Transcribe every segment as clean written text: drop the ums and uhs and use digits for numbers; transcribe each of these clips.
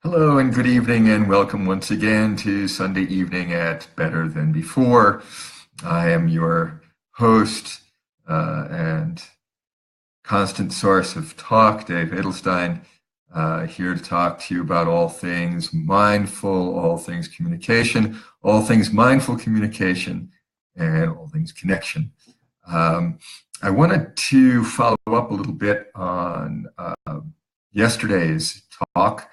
Hello and good evening, and welcome once again to Sunday evening at Better Than Before. I am your host and constant source of talk, Dave Edelstein, here to talk to you about all things mindful, all things communication, all things mindful communication, and all things connection. I wanted to follow up a little bit on yesterday's talk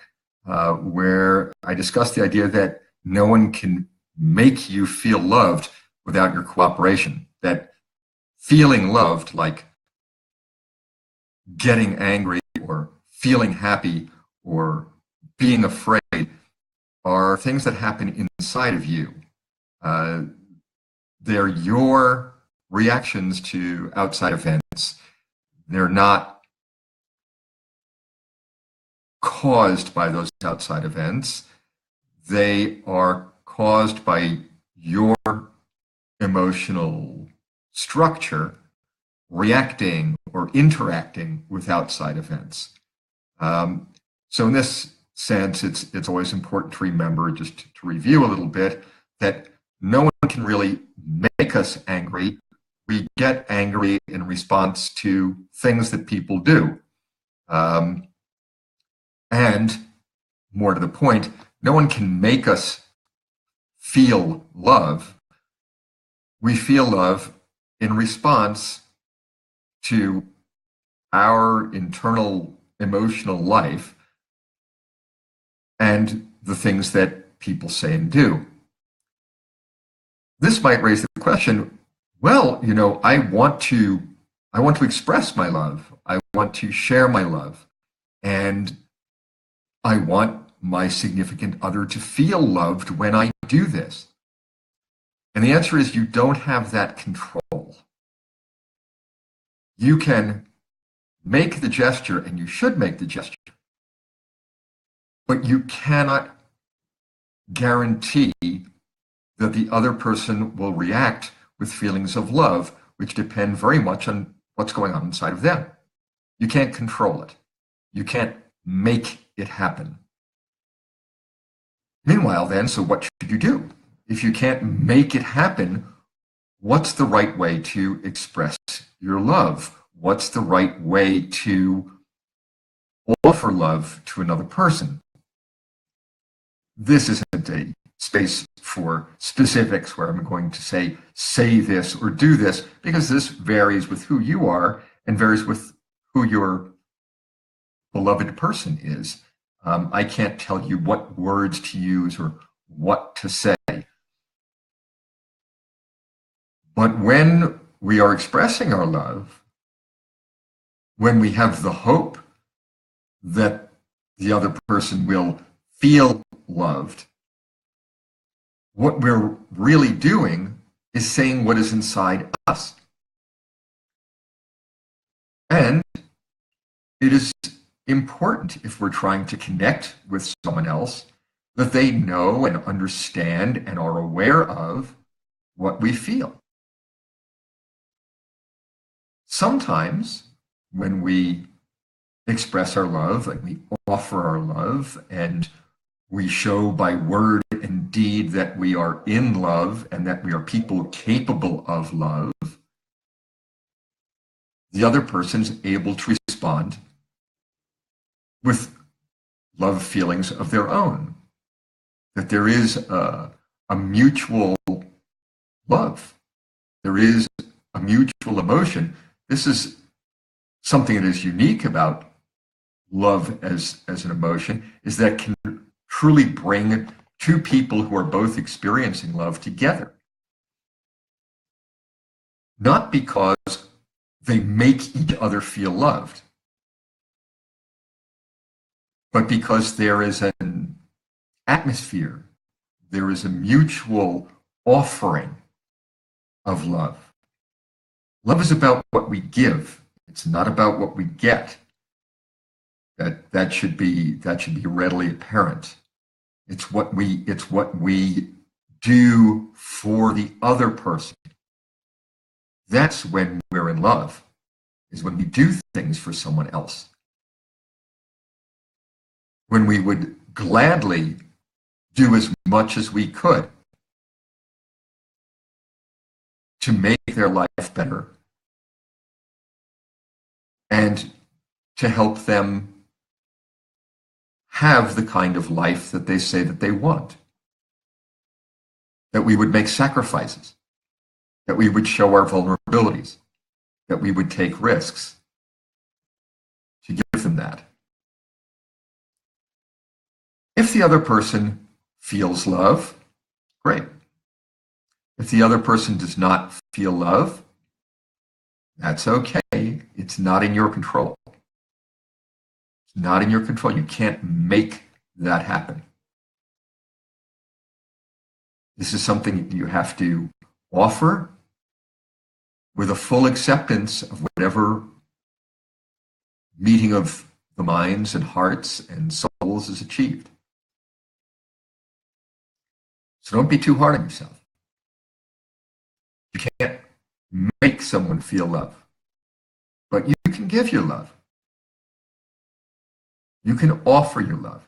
where I discussed the idea that no one can make you feel loved without your cooperation. That feeling loved, like getting angry or feeling happy or being afraid, are things that happen inside of you. They're your reactions to outside events. They're not caused by those outside events. They are caused by your emotional structure reacting or interacting with outside events. So in this sense, it's always important to remember, just to review a little bit, that no one can really make us angry. We get angry in response to things that people do. And more to the point, no one can make us feel love. We feel love in response to our internal emotional life and the things that people say and do. This might raise the question, well, I want to express my love. I want to share my love. And I want my significant other to feel loved when I do this. And the answer is you don't have that control. You can make the gesture, and you should make the gesture, but you cannot guarantee that the other person will react with feelings of love, which depend very much on what's going on inside of them. You can't control it. You can't make it happen. Meanwhile, then, so what should you do? If you can't make it happen, what's the right way to express your love? What's the right way to offer love to another person? This isn't a space for specifics where I'm going to say this or do this, because this varies with who you are and varies with who your beloved person is. I can't tell you what words to use or what to say. But when we are expressing our love, when we have the hope that the other person will feel loved, what we're really doing is saying what is inside us. And it is important, if we're trying to connect with someone else, that they know and understand and are aware of what we feel. Sometimes when we express our love, like we offer our love, and we show by word and deed that we are in love and that we are people capable of love, the other person's able to respond with love feelings of their own, that there is a mutual love. There is a mutual emotion. This is something that is unique about love as an emotion, is that can truly bring two people who are both experiencing love together. Not because they make each other feel loved, but because there is an atmosphere, there is a mutual offering of love. Love is about what we give. It's not about what we get. That should be readily apparent. It's what we do for the other person. That's when we're in love, is when we do things for someone else. When we would gladly do as much as we could to make their life better and to help them have the kind of life that they say that they want. That we would make sacrifices, that we would show our vulnerabilities, that we would take risks to give them that. If the other person feels love, great. If the other person does not feel love, that's okay. It's not in your control. It's not in your control. You can't make that happen. This is something you have to offer with a full acceptance of whatever meeting of the minds and hearts and souls is achieved. So don't be too hard on yourself. You can't make someone feel love, but you can give your love. You can offer your love.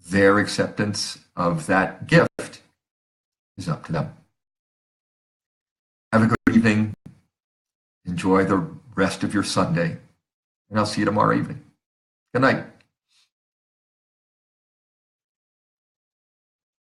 Their acceptance of that gift is up to them. Have a good evening. Enjoy the rest of your Sunday, and I'll see you tomorrow evening. Good night.